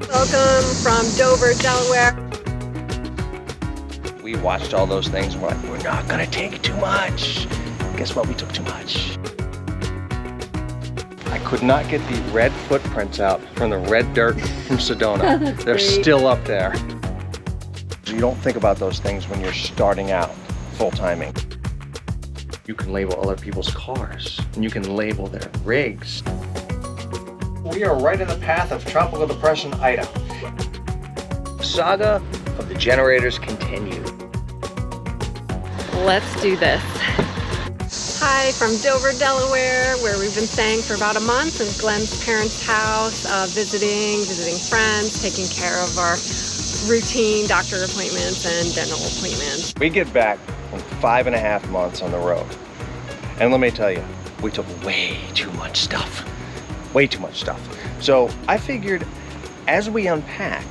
Welcome from Dover, Delaware. We watched all those things and we're like, we're not gonna take too much. Guess what? We took too much. I could not get the red footprints out from the red dirt from Sedona. They're great. Still up there. You don't think about those things when you're starting out full-timing. You can label other people's cars and you can label their rigs. We are right in the path of Tropical Depression Ida. The saga of the generators continue. Let's do this. Hi from Dover, Delaware, where we've been staying for about a month in Glenn's parents' house, visiting friends, taking care of our routine doctor appointments and dental appointments. We get back from 5.5 months on the road. And let me tell you, we took way too much stuff. Way too much stuff. So I figured as we unpack,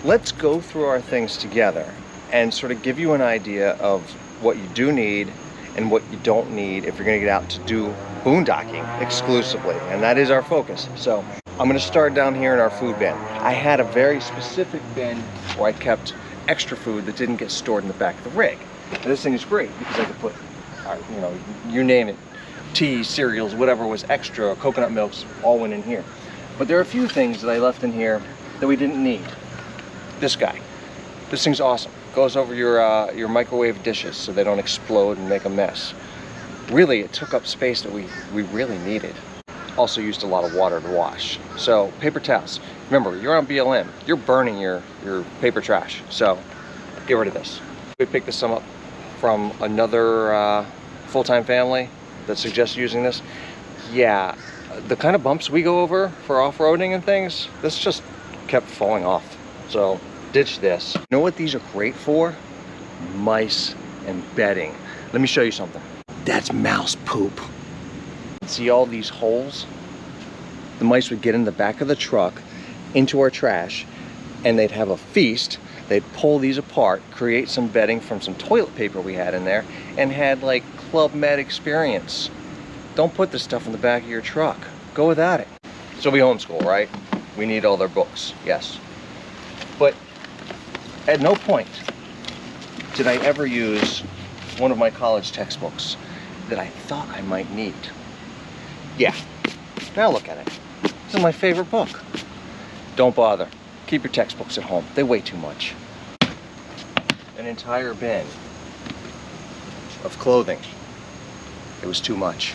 let's go through our things together and sort of give you an idea of what you do need and what you don't need if you're gonna get out to do boondocking exclusively. And that is our focus. So I'm gonna start down here in our food bin. I had a very specific bin where I kept extra food that didn't get stored in the back of the rig. And this thing is great because I could put, you know, you name it, tea, cereals, whatever was extra, coconut milks, all went in here. But there are a few things that I left in here that we didn't need. This guy. This thing's awesome. Goes over your microwave dishes so they don't explode and make a mess. Really, it took up space that we really needed. Also used a lot of water to wash. So, paper towels. Remember, you're on BLM. You're burning your paper trash. So, get rid of this. We picked this up from another full-time family that suggests using this. Yeah, the kind of bumps we go over for off-roading and things, this just kept falling off. So ditch this. You know what these are great for? Mice and bedding. Let me show you something. That's mouse poop. See all these holes? The mice would get in the back of the truck into our trash and they'd have a feast. They'd pull these apart, create some bedding from some toilet paper we had in there, and had like Club Med experience. Don't put this stuff in the back of your truck. Go without it. So we homeschool, right? We need all their books, yes. But at no point did I ever use one of my college textbooks that I thought I might need. Yeah, now look at it. This is my favorite book. Don't bother. Keep your textbooks at home. They weigh too much. An entire bin of clothing. It was too much.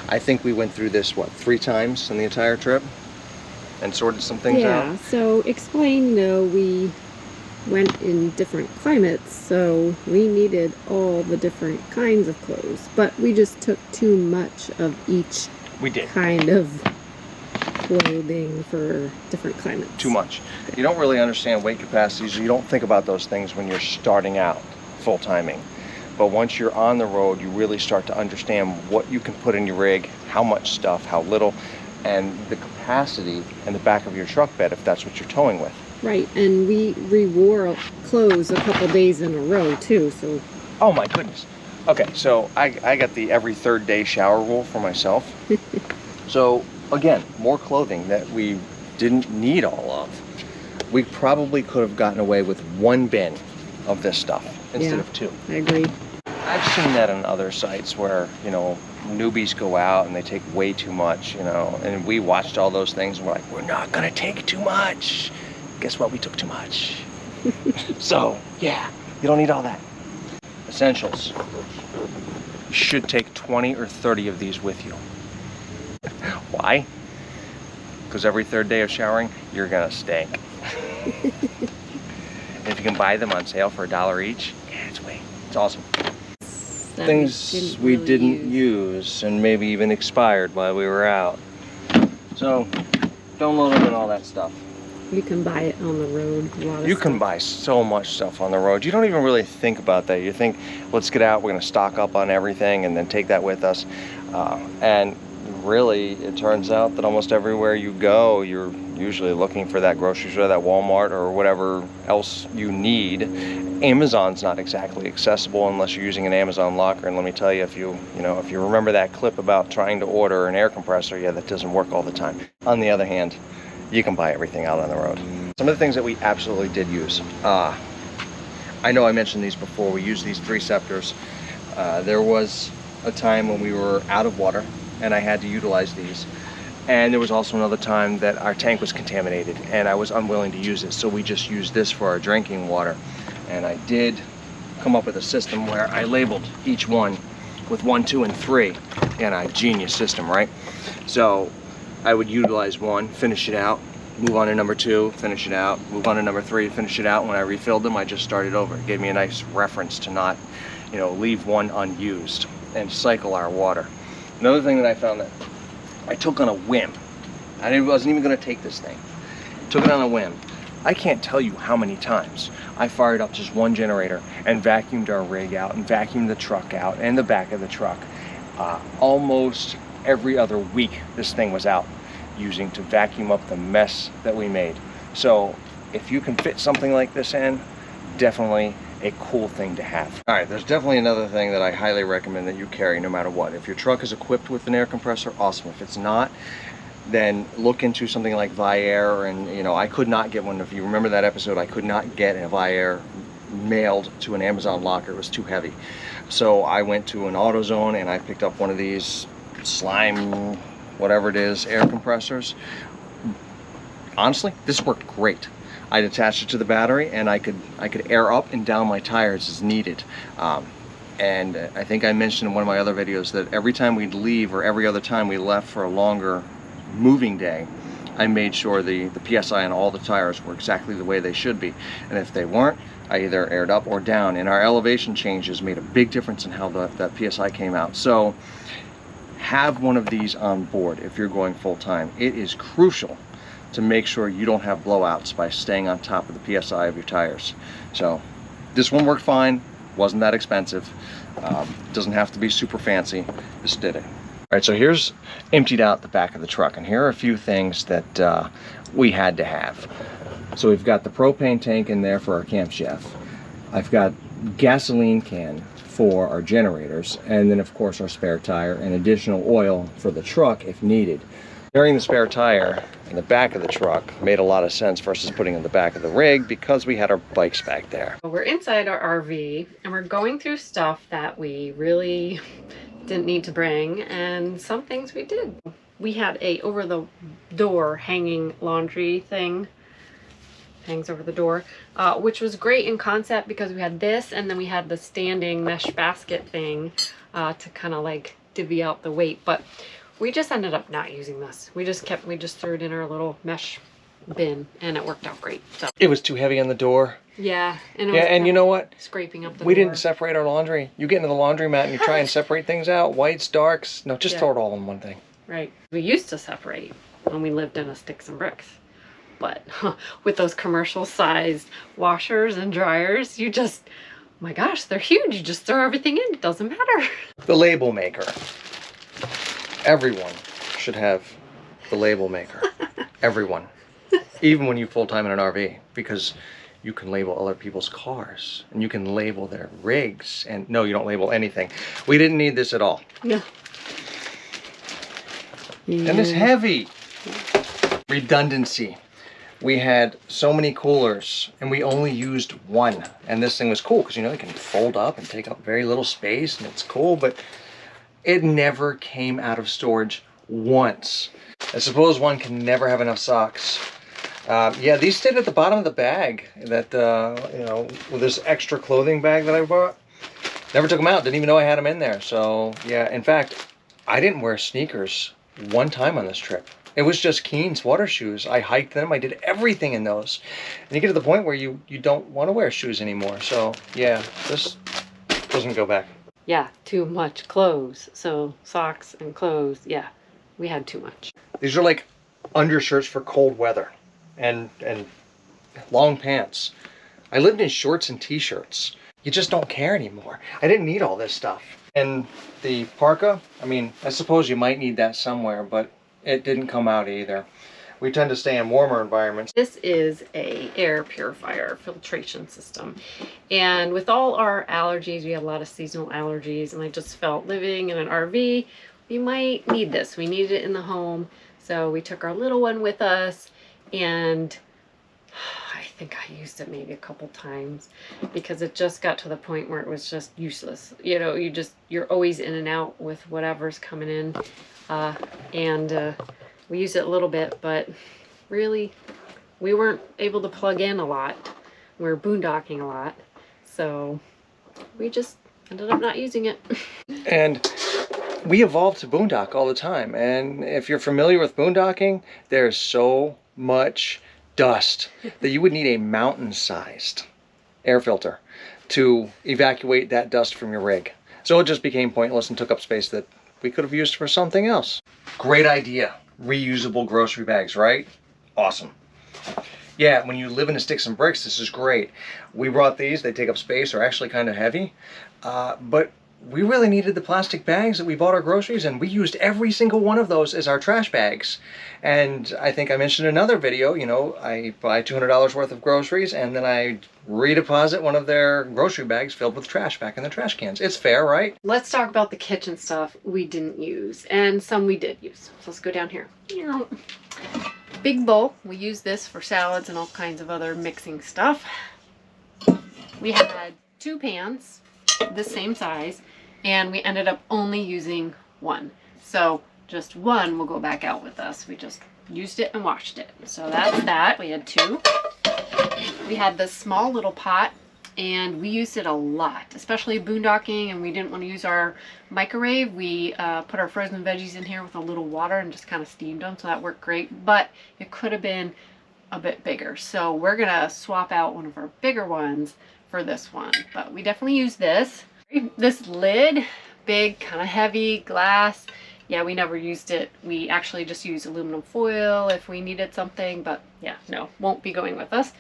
I think we went through this, what, 3 times in the entire trip? And sorted some things out? Yeah, so explain, we went in different climates, so we needed all the different kinds of clothes, but we just took too much of each kind of clothing for different climates. Too much. You don't really understand weight capacities. You don't think about those things when you're starting out full-timing. But once you're on the road, you really start to understand what you can put in your rig, how much stuff, how little, and the capacity in the back of your truck bed if that's what you're towing with. Right, and we re-wore clothes a couple days in a row too, so. Oh my goodness. Okay, so I got the every 3rd day shower rule for myself. So again, more clothing that we didn't need all of. We probably could have gotten away with 1 bin of this stuff instead of 2. I agree. I've seen that on other sites where, newbies go out and they take way too much, and we watched all those things and we're like, we're not gonna take too much. Guess what? We took too much. So, yeah, you don't need all that. Essentials. You should take 20 or 30 of these with you. Why? Because every 3rd day of showering, you're gonna stink. And if you can buy them on sale for $1 each, yeah, it's awesome. Things we didn't use and maybe even expired while we were out. So don't load up on all that stuff. You can buy it on the road. You can buy so much stuff on the road. You don't even really think about that. You think, let's get out, we're gonna stock up on everything and then take that with us. And really, it turns out that almost everywhere you go, you're usually looking for that grocery store, that Walmart, or whatever else you need. Amazon's not exactly accessible unless you're using an Amazon locker. And let me tell you, if you remember that clip about trying to order an air compressor, yeah, that doesn't work all the time. On the other hand, you can buy everything out on the road. Some of the things that we absolutely did use. I know I mentioned these before. We used these 3 septors. There was a time when we were out of water and I had to utilize these. And there was also another time that our tank was contaminated and I was unwilling to use it. So we just used this for our drinking water. And I did come up with a system where I labeled each one with 1, 2, and 3. And a genius system, right? So I would utilize one, finish it out, move on to number 2, finish it out, move on to number 3, finish it out. When I refilled them, I just started over. It gave me a nice reference to not, you know, leave one unused and cycle our water. Another thing that I found that I took on a whim, I wasn't even going to take this thing, took it on a whim. I can't tell you how many times I fired up just one generator and vacuumed our rig out and vacuumed the truck out and the back of the truck. Almost every other week this thing was out using to vacuum up the mess that we made. So if you can fit something like this in, definitely a cool thing to have. All right, there's definitely another thing that I highly recommend that you carry no matter what. If your truck is equipped with an air compressor, awesome. If it's not, then look into something like ware. And you know, I could not get one. If you remember that episode, I could not get a ware mailed to an Amazon locker. It was too heavy. So I went to an AutoZone and I picked up one of these slime, whatever it is, air compressors. Honestly, this worked great. I'd attach it to the battery and I could air up and down my tires as needed. And I think I mentioned in one of my other videos that every time we'd leave or every other time we left for a longer moving day, I made sure the PSI on all the tires were exactly the way they should be. And if they weren't, I either aired up or down. And our elevation changes made a big difference in how that PSI came out. So have one of these on board if you're going full time. It is crucial to make sure you don't have blowouts by staying on top of the PSI of your tires. So this one worked fine, wasn't that expensive, doesn't have to be super fancy, just did it. All right, so here's emptied out the back of the truck, and here are a few things that we had to have. So we've got the propane tank in there for our camp chef. I've got gasoline can for our generators, and then of course our spare tire and additional oil for the truck if needed. Carrying the spare tire in the back of the truck made a lot of sense versus putting it in the back of the rig because we had our bikes back there. We're inside our RV and we're going through stuff that we really didn't need to bring, and some things we did. We had a over the door hanging laundry thing, hangs over the door, which was great in concept because we had this and then we had the standing mesh basket thing to kind of like divvy out the weight, but we just ended up not using this. We just threw it in our little mesh bin and it worked out great. So it was too heavy on the door. Yeah, and you know what? Scraping up the We door. didn't separate our laundry. You get into the laundromat and you try and separate things out, whites, darks. No, just throw it all in one thing. Right. We used to separate when we lived in a sticks and bricks. But with those commercial sized washers and dryers, you just, oh my gosh, they're huge. You just throw everything in. It doesn't matter. The label maker. Everyone should have the label maker. Everyone. Even when you full-time in an RV, because you can label other people's cars and you can label their rigs. And no, you don't label anything. We didn't need this at all. No. And it's heavy. Redundancy. We had so many coolers and we only used one. And this thing was cool because, you know, it can fold up and take up very little space and it's cool, but it never came out of storage once. I suppose one can never have enough socks. Yeah, these stayed at the bottom of the bag that, you know, with this extra clothing bag that I bought. Never took them out, didn't even know I had them in there. So yeah, in fact, I didn't wear sneakers one time on this trip. It was just Keen's water shoes. I hiked them, I did everything in those. And you get to the point where you don't want to wear shoes anymore. So yeah, this doesn't go back. Yeah, too much clothes. So socks and clothes, yeah, we had too much. These are like undershirts for cold weather and long pants. I lived in shorts and t-shirts. You just don't care anymore. I didn't need all this stuff. And the parka, I mean, I suppose you might need that somewhere, but it didn't come out either. We tend to stay in warmer environments. This is a air purifier filtration system. And with all our allergies, we had a lot of seasonal allergies, and I just felt living in an RV, we might need this. We needed it in the home. So we took our little one with us and I think I used it maybe a couple times because it just got to the point where it was just useless. You know, you're always in and out with whatever's coming in. We used it a little bit, but really we weren't able to plug in a lot. We were boondocking a lot. So we just ended up not using it. And we evolve to boondock all the time. And if you're familiar with boondocking, there's so much dust that you would need a mountain-sized air filter to evacuate that dust from your rig. So it just became pointless and took up space that we could have used for something else. Great idea. Reusable grocery bags, right? Awesome. Yeah, when you live in the sticks and bricks, this is great. We brought these. They take up space. They're actually kind of heavy. But we really needed the plastic bags that we bought our groceries, and we used every single one of those as our trash bags. And I think I mentioned in another video, you know, I buy $200 worth of groceries, and then I redeposit one of their grocery bags filled with trash back in the trash cans. It's fair, right? Let's talk about the kitchen stuff we didn't use, and some we did use. So let's go down here. Big bowl. We use this for salads and all kinds of other mixing stuff. We had 2 pans, the same size, and we ended up only using 1. So just 1 will go back out with us. We just used it and washed it. So that's that. We had 2. We had this small little pot, and we used it a lot, especially boondocking, and we didn't want to use our microwave. We put our frozen veggies in here with a little water and just kind of steamed them, so that worked great, but it could have been a bit bigger. So we're gonna swap out one of our bigger ones for this one, but we definitely use this. This lid, big, kind of heavy glass. Yeah, we never used it. We actually just use aluminum foil if we needed something, but yeah, no, won't be going with us.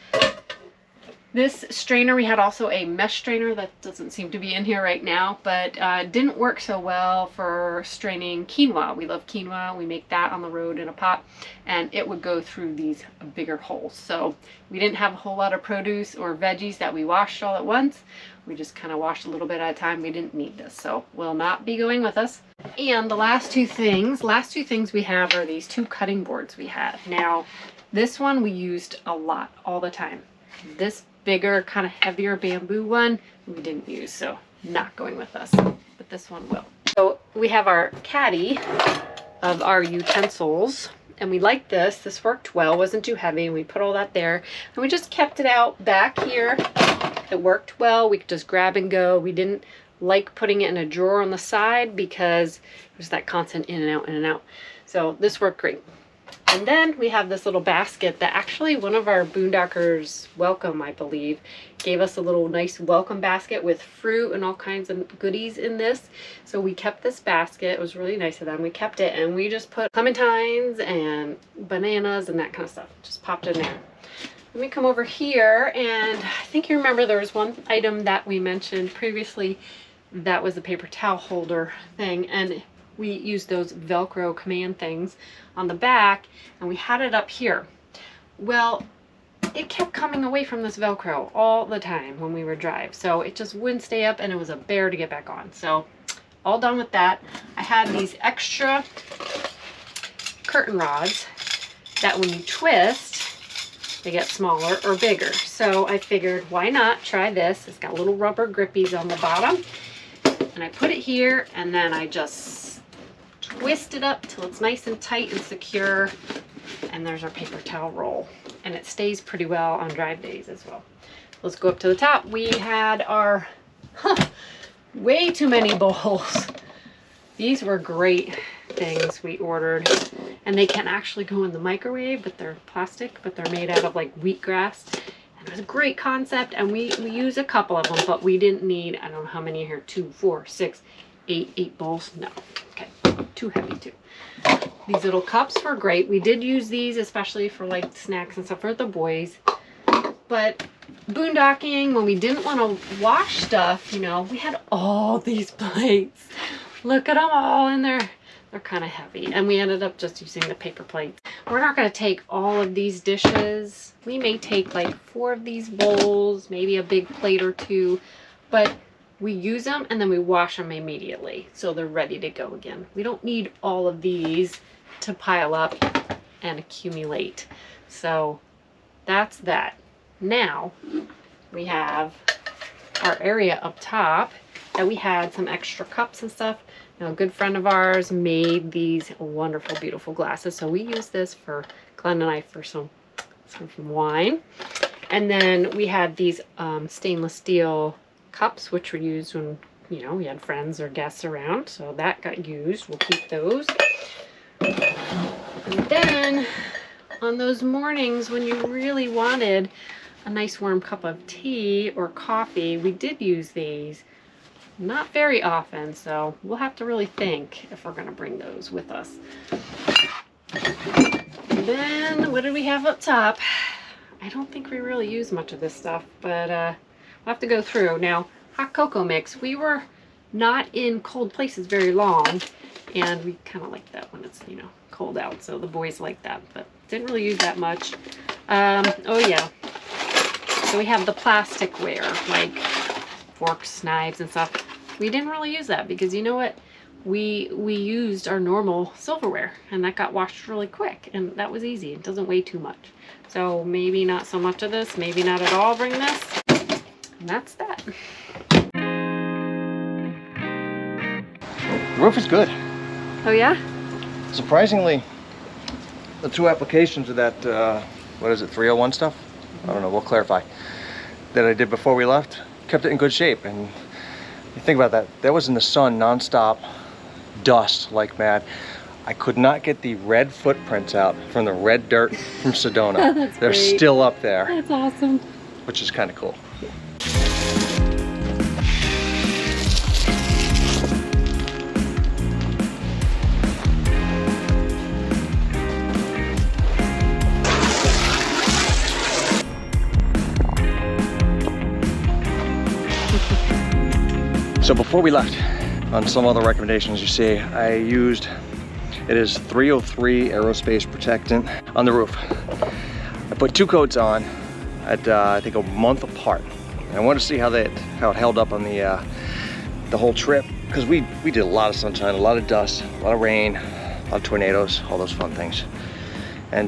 This strainer, we had also a mesh strainer that doesn't seem to be in here right now, but didn't work so well for straining quinoa. We love quinoa. We make that on the road in a pot, and it would go through these bigger holes. So we didn't have a whole lot of produce or veggies that we washed all at once. We just kind of washed a little bit at a time. We didn't need this, so will not be going with us. And the last two things we have are these 2 cutting boards we have. Now, this one we used a lot, all the time. This bigger, kind of heavier bamboo one we didn't use, so not going with us, but this one will. So we have our caddy of our utensils, and we like this. This worked well, wasn't too heavy, and we put all that there, and we just kept it out back here. It worked well. We could just grab and go. We didn't like putting it in a drawer on the side because there's that constant in and out, in and out. So this worked great. And then we have this little basket that actually one of our boondockers, Welcome, I believe, gave us a little nice welcome basket with fruit and all kinds of goodies in this. So we kept this basket. It was really nice of them. We kept it, and we just put clementines and bananas and that kind of stuff. Just popped in there. Let me come over here, and I think you remember there was one item that we mentioned previously that was the paper towel holder thing, and we used those Velcro command things on the back, and we had it up here. Well, it kept coming away from this Velcro all the time when we would drive, so it just wouldn't stay up, and it was a bear to get back on. So all done with that. I had these extra curtain rods that when you twist, they get smaller or bigger. So I figured, why not try this? It's got little rubber grippies on the bottom, and I put it here, and then I just twist it up till it's nice and tight and secure, and there's our paper towel roll, and it stays pretty well on drive days as well. Let's go up to the top. We had our way too many bowls. These were great things we ordered, and they can actually go in the microwave, but they're plastic, but they're made out of like wheatgrass, and it was a great concept, and we use a couple of them, but we didn't need, I don't know how many here, 2, 4, 6, 8 bowls. No, okay, too heavy too. These little cups were great. We did use these especially for like snacks and stuff for the boys, but boondocking, when we didn't want to wash stuff, you know, we had all these plates. Look at them all in there. They're kind of heavy, and we ended up just using the paper plates. We're not going to take all of these dishes. We may take like 4 of these bowls, maybe a big plate or 2, but we use them and then we wash them immediately, so they're ready to go again. We don't need all of these to pile up and accumulate. So that's that. Now we have our area up top that we had some extra cups and stuff. Now a good friend of ours made these wonderful, beautiful glasses. So we use this for Glenn and I for some wine. And then we had these stainless steel cups, which were used when, you know, we had friends or guests around. So that got used. We'll keep those. And then on those mornings when you really wanted a nice warm cup of tea or coffee, we did use these. Not very often, so we'll have to really think if we're going to bring those with us. And then what did we have up top? I don't think we really use much of this stuff, but we'll have to go through. Now, hot cocoa mix. We were not in cold places very long, and we kind of like that when it's, you know, cold out, so the boys like that, but didn't really use that much. Oh yeah, so we have the plastic ware, like forks, knives, and stuff. We didn't really use that because, you know what, we used our normal silverware, and that got washed really quick, and that was easy. It doesn't weigh too much. So maybe not so much of this, maybe not at all bring this, and that's that. The roof is good. Oh yeah? Surprisingly, the two applications of that, what is it, 301 stuff? I don't know, we'll clarify. That I did before we left, kept it in good shape. And you think about that, that was in the sun nonstop, dust like mad. I could not get the red footprints out from the red dirt from Sedona. They're great. still up there. That's awesome. Which is kind of cool. So before we left, on some other recommendations you see, I used, it is 303 aerospace protectant on the roof. I put 2 coats on at I think a month apart. And I wanted to see how it held up on the whole trip, because we did a lot of sunshine, a lot of dust, a lot of rain, a lot of tornadoes, all those fun things. And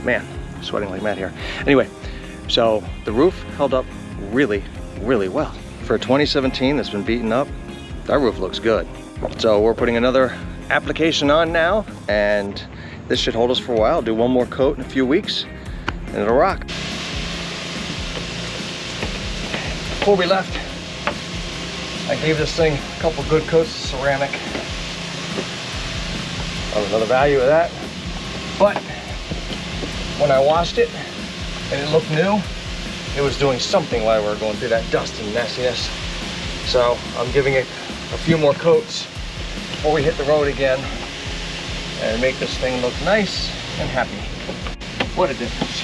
man, sweating like mad here. Anyway, so the roof held up really, really well. For 2017 that's been beaten up, that roof looks good. So we're putting another application on now, and this should hold us for a while. Do one more coat in a few weeks, and it'll rock. Before we left, I gave this thing a couple good coats of ceramic. Another value of that. But when I washed it and it looked new, it was doing something while we were going through that dust and messiness. So I'm giving it a few more coats before we hit the road again and make this thing look nice and happy. What a difference.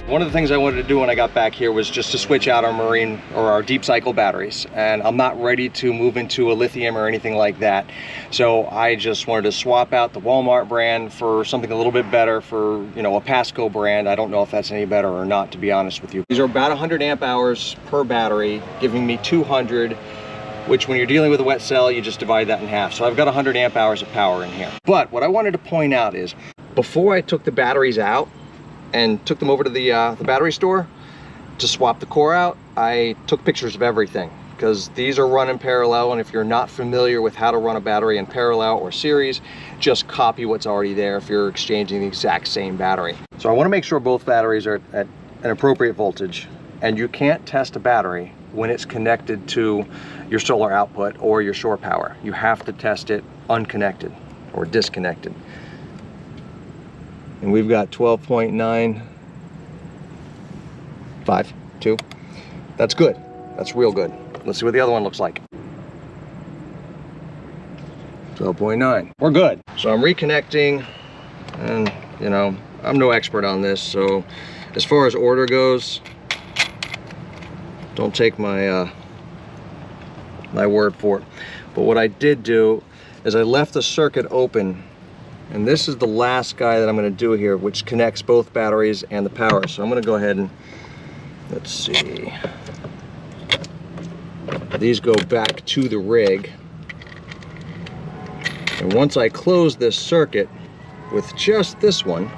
One of the things I wanted to do when I got back here was just to switch out our marine or our deep cycle batteries, and I'm not ready to move into a lithium or anything like that. So I just wanted to swap out the Walmart brand for something a little bit better, for, you know, a Pasco brand. I don't know if that's any better or not, to be honest with you. These are about 100 amp hours per battery, giving me 200, which when you're dealing with a wet cell, you just divide that in half. So I've got 100 amp hours of power in here. But what I wanted to point out is, before I took the batteries out and took them over to the battery store to swap the core out, I took pictures of everything, because these are run in parallel, and if you're not familiar with how to run a battery in parallel or series, just copy what's already there if you're exchanging the exact same battery. So I want to make sure both batteries are at an appropriate voltage, and you can't test a battery when it's connected to your solar output or your shore power. You have to test it unconnected or disconnected. And we've got 12.952. That's good. That's real good. Let's see what the other one looks like. 12.9. We're good. So I'm reconnecting, and you know, I'm no expert on this, so as far as order goes, don't take my my word for it. But what I did do is I left the circuit open, and this is the last guy that I'm going to do here, which connects both batteries and the power. So I'm going to go ahead and, let's see, these go back to the rig. And once I close this circuit with just this one,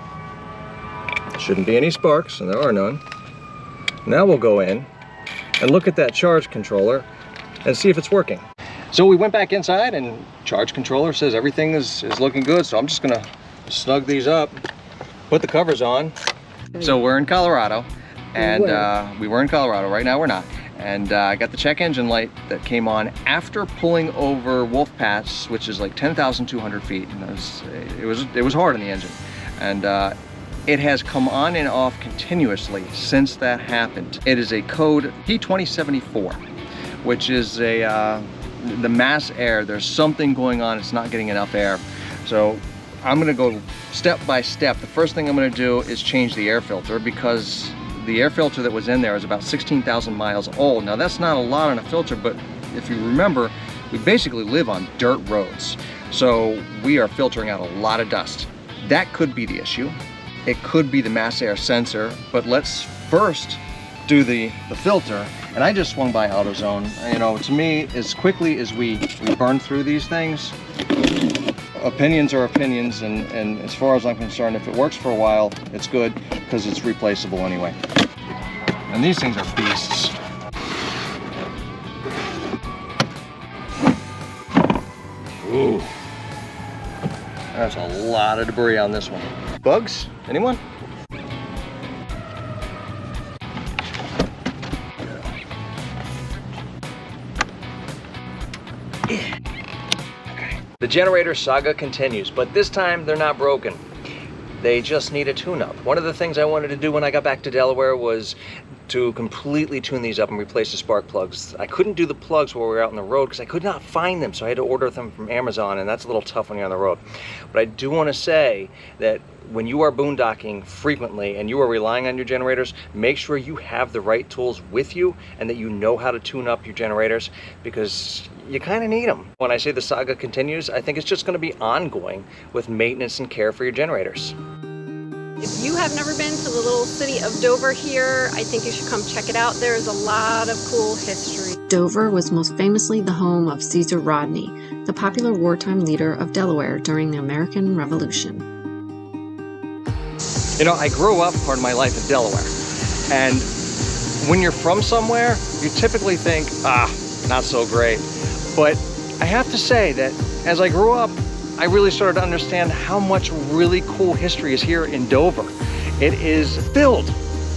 Shouldn't be any sparks, and there are none. Now we'll go in and look at that charge controller and see if it's working. So we went back inside and charge controller says everything is looking good. So I'm just gonna snug these up, put the covers on. So we're in Colorado, and we were in Colorado. Right now we're not. And I got the check engine light that came on after pulling over Wolf Pass, which is like 10,200 feet. And it was hard on the engine. And it has come on and off continuously since that happened. It is a code P2074, which is the mass air. There's something going on. It's not getting enough air. So I'm gonna go step by step. The first thing I'm gonna do is change the air filter, because the air filter that was in there is about 16,000 miles old. Now that's not a lot on a filter, but if you remember, we basically live on dirt roads. So we are filtering out a lot of dust. That could be the issue. It could be the mass air sensor, but let's first do the filter. And I just swung by AutoZone. You know, to me, as quickly as we burn through these things, opinions are opinions, and as far as I'm concerned, if it works for a while, it's good, because it's replaceable anyway. And these things are beasts. Ooh. There's a lot of debris on this one. Bugs? Anyone? Okay. The generator saga continues, but this time they're not broken. They just need a tune-up. One of the things I wanted to do when I got back to Delaware was to completely tune these up and replace the spark plugs. I couldn't do the plugs while we were out on the road because I could not find them, so I had to order them from Amazon, and that's a little tough when you're on the road. But I do want to say that when you are boondocking frequently and you are relying on your generators, make sure you have the right tools with you and that you know how to tune up your generators, because you kind of need them. When I say the saga continues, I think it's just going to be ongoing with maintenance and care for your generators. If you have never been to the little city of Dover here, I think you should come check it out. There is a lot of cool history. Dover was most famously the home of Caesar Rodney, the popular wartime leader of Delaware during the American Revolution. You know, I grew up part of my life in Delaware, and when you're from somewhere, you typically think, not so great. But I have to say that as I grew up, I really started to understand how much really cool history is here in Dover. It is filled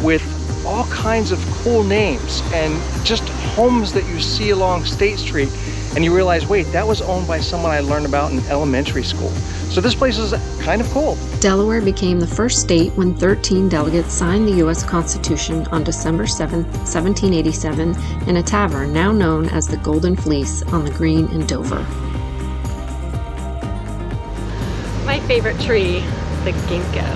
with all kinds of cool names and just homes that you see along State Street, and you realize, wait, that was owned by someone I learned about in elementary school. So this place is kind of cool. Delaware became the first state when 13 delegates signed the U.S. Constitution on December 7, 1787, in a tavern now known as the Golden Fleece on the Green in Dover. My favorite tree, the ginkgo.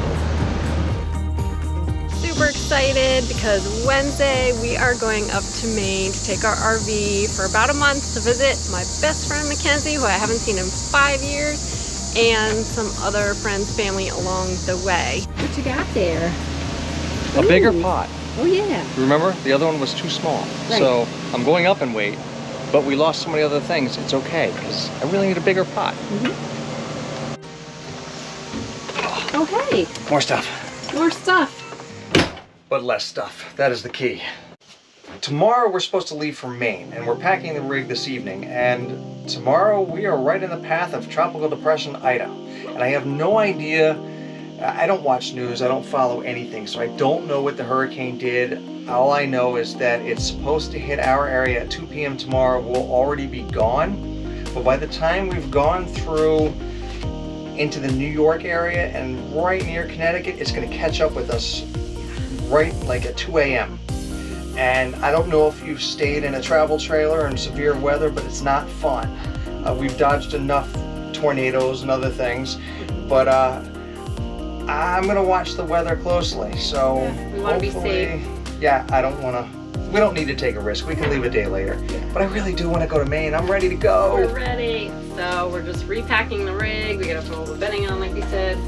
Super excited because Wednesday we are going up to Maine to take our RV for about a month to visit my best friend Mackenzie, who I haven't seen in 5 years, and some other friends' family along the way. What you got there? A bigger pot. Oh yeah. Remember, the other one was too small. Right. So I'm going up in weight, but we lost so many other things. It's okay, because I really need a bigger pot. Oh hey, More stuff. more stuff. But less stuff. That is the key. Tomorrow we're supposed to leave for Maine, and we're packing the rig this evening, and tomorrow we are right in the path of Tropical Depression Ida. And I have no idea, I don't watch news, I don't follow anything, so I don't know what the hurricane did. All I know is that it's supposed to hit our area at 2 p.m. tomorrow. We'll already be gone, but by the time we've gone through into the New York area and right near Connecticut, it's going to catch up with us right like at 2 a.m. And I don't know if you've stayed in a travel trailer in severe weather, but it's not fun. We've dodged enough tornadoes and other things, but I'm gonna watch the weather closely. So yeah, we want to be safe. Yeah, we don't need to take a risk. We can leave a day later. But I really do want to go to Maine. I'm ready to go. We're ready. So we're just repacking the rig. We gotta put all the bedding on, like we said.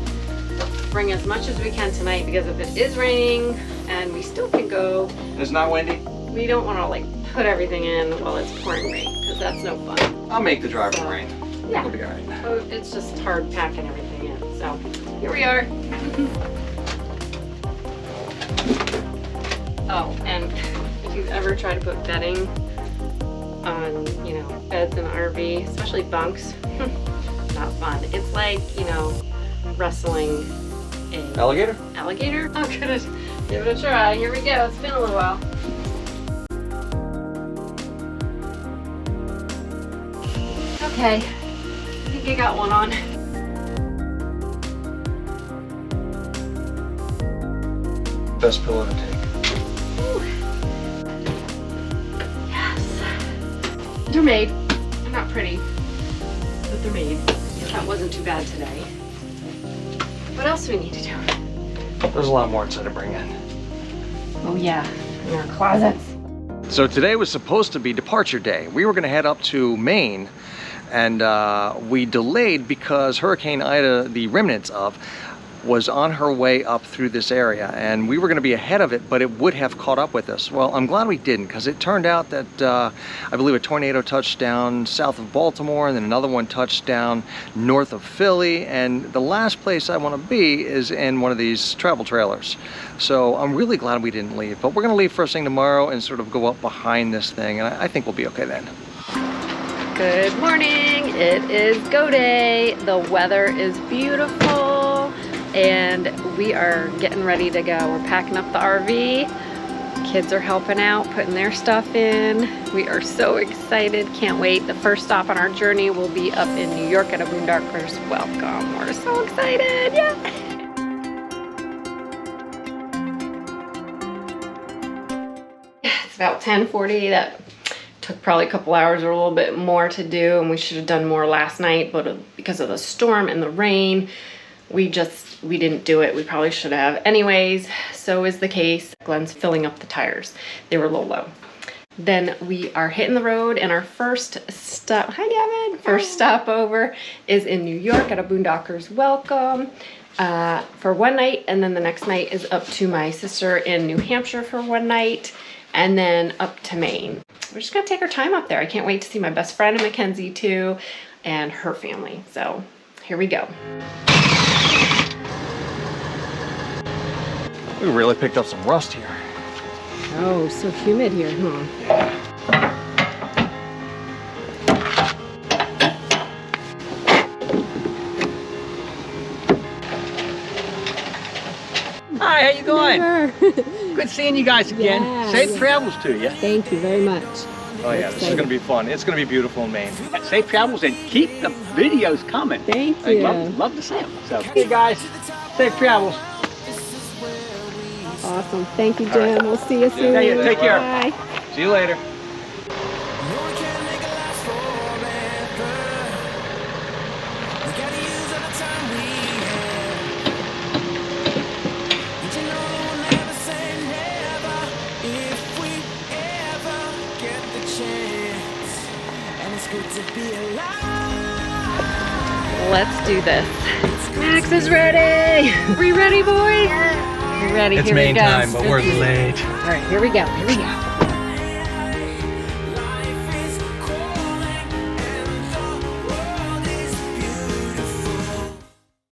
Bring as much as we can tonight, because if it is raining and we still can go, It's not windy? we don't want to like put everything in while it's pouring rain, because that's no fun. I'll make the drive in rain. Yeah. It'll be all right. So it's just hard packing everything in. So here we are. Oh, and if you've ever tried to put bedding on, you know, beds in an RV, especially bunks, not fun. It's like, you know, wrestling a Alligator? alligator. I'm gonna give it a try. Here we go. It's been a little while. Okay, I think I got one on. Best pillow to take. Yes. They're made. They're not pretty, but they're made. Yes, that wasn't too bad today. What else do we need to do? There's a lot more inside to bring in. Oh yeah, in our closets. So today was supposed to be departure day. We were gonna head up to Maine, and we delayed because Hurricane Ida, the remnants of, was on her way up through this area, and we were going to be ahead of it, but it would have caught up with us. Well, I'm glad we didn't, because it turned out that I believe a tornado touched down south of Baltimore, and then another one touched down north of Philly, and the last place I want to be is in one of these travel trailers. So I'm really glad we didn't leave, but we're going to leave first thing tomorrow and sort of go up behind this thing, and I think we'll be okay then. Good morning. It is go day. The weather is beautiful. And we are getting ready to go. We're packing up the RV. Kids are helping out, putting their stuff in. We are so excited, can't wait. The first stop on our journey will be up in New York at a Boondockers Welcome. We're so excited, yeah. It's about 10:40. That took probably a couple hours or a little bit more to do, and we should have done more last night, but because of the storm and the rain, we didn't do it. We probably should have. Anyways, so is the case. Glenn's filling up the tires. They were a little low. Then we are hitting the road, and our first stop, hi Gavin, first stopover is in New York at a Boondockers Welcome for one night, and then the next night is up to my sister in New Hampshire for one night, and then up to Maine. We're just gonna take our time up there. I can't wait to see my best friend Mackenzie too, and her family. So here we go. We really picked up some rust here. Oh, so humid here, huh? Hi, how you going? Sure. Good seeing you guys again. Yeah, Safe yeah. travels to you. Thank you very much. Oh yeah, this is Excited. gonna be fun. It's gonna be beautiful in Maine. Safe travels, and keep the videos coming. Thank I'd you. love to see them. So, hey guys, safe travels. Awesome. Thank you, Jim. We'll see you soon. Yeah, take care. Bye. See you later. Let's do this. Max is ready. We ready, boys? We're ready. It's Here Maine we go. time, but we're late. All right, here we go. Here we go.